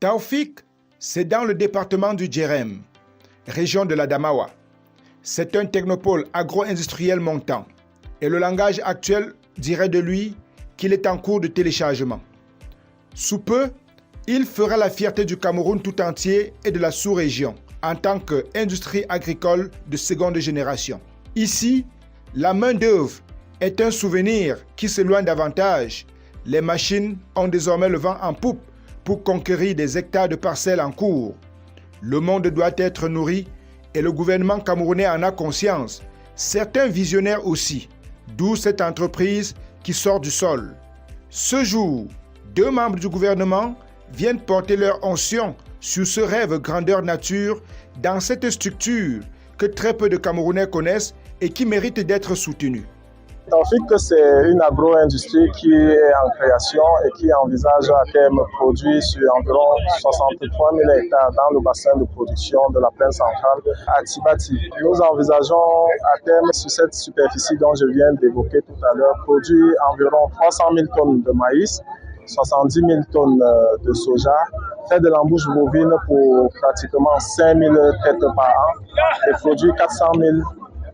Taoufik, c'est dans le département du Djerem, région de l'Adamawa. C'est un technopôle agro-industriel montant et le langage actuel dirait de lui qu'il est en cours de téléchargement. Sous peu, il fera la fierté du Cameroun tout entier et de la sous-région en tant qu'industrie agricole de seconde génération. Ici, la main-d'œuvre est un souvenir qui s'éloigne davantage. Les machines ont désormais le vent en poupe pour conquérir des hectares de parcelles en cours. Le monde doit être nourri et le gouvernement camerounais en a conscience. Certains visionnaires aussi, d'où cette entreprise qui sort du sol. Ce jour, 2 membres du gouvernement viennent porter leur onction sur ce rêve grandeur nature dans cette structure que très peu de Camerounais connaissent et qui mérite d'être soutenue. Taoufik, c'est une agro-industrie qui est en création et qui envisage à terme produire sur environ 63 000 hectares dans le bassin de production de la plaine centrale à Tibati. Nous envisageons à terme sur cette superficie dont je viens d'évoquer tout à l'heure produire environ 300 000 tonnes de maïs, 70 000 tonnes de soja, faire de l'embouche bovine pour pratiquement 5 000 têtes par an et produire 400 000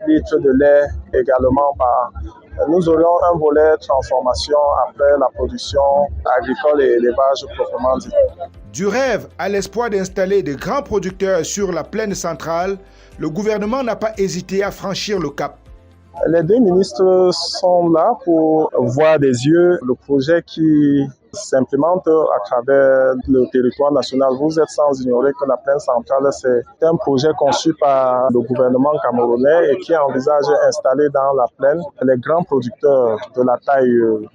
litres de lait également par an. Nous aurions un volet transformation après la production agricole et élevage proprement dit. Du rêve à l'espoir d'installer de grands producteurs sur la plaine centrale, le gouvernement n'a pas hésité à franchir le cap. Les 2 ministres sont là pour voir des yeux le projet qui s'implémente à travers le territoire national. Vous êtes sans ignorer que la plaine centrale, c'est un projet conçu par le gouvernement camerounais et qui envisage d'installer dans la plaine les grands producteurs de la taille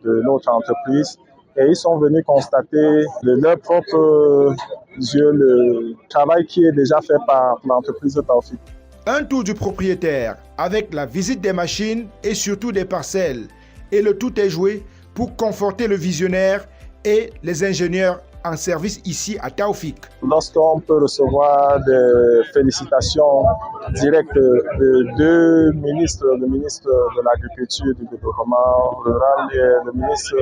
de notre entreprise. Et ils sont venus constater de leurs propres yeux le travail qui est déjà fait par l'entreprise Taoufik. Un tour du propriétaire avec la visite des machines et surtout des parcelles. Et le tout est joué pour conforter le visionnaire et les ingénieurs en service ici à Taoufik. Lorsqu'on peut recevoir des félicitations directes de 2 ministres, le ministre de l'Agriculture et du Développement rural et le ministre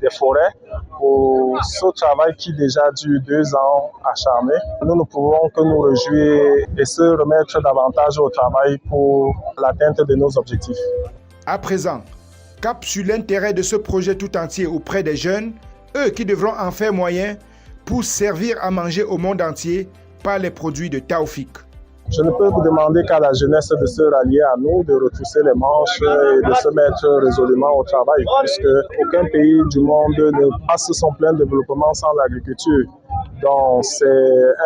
des Forêts, pour ce travail qui déjà dure 2 ans acharné, nous ne pouvons que nous réjouir et se remettre davantage au travail pour l'atteinte de nos objectifs. À présent, cap sur l'intérêt de ce projet tout entier auprès des jeunes, eux qui devront en faire moyen pour servir à manger au monde entier par les produits de Taoufik. Je ne peux vous demander qu'à la jeunesse de se rallier à nous, de retrousser les manches et de se mettre résolument au travail, puisque aucun pays du monde ne passe son plein développement sans l'agriculture. Donc c'est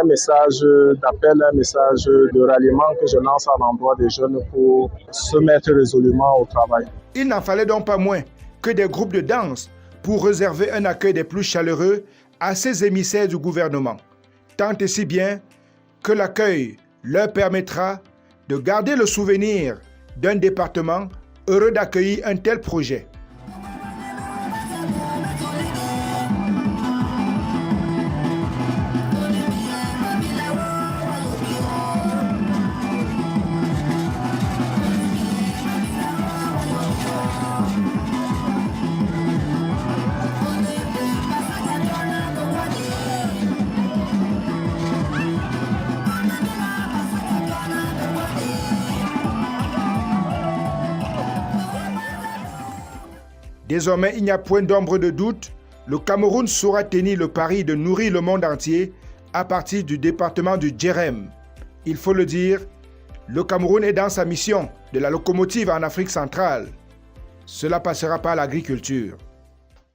un message d'appel, un message de ralliement que je lance à l'endroit des jeunes pour se mettre résolument au travail. Il n'en fallait donc pas moins que des groupes de danse pour réserver un accueil des plus chaleureux à ces émissaires du gouvernement. Tant et si bien que l'accueil leur permettra de garder le souvenir d'un département heureux d'accueillir un tel projet. Désormais, il n'y a point d'ombre de doute, le Cameroun saura tenir le pari de nourrir le monde entier à partir du département du Djerem. Il faut le dire, le Cameroun est dans sa mission de la locomotive en Afrique centrale. Cela passera par l'agriculture.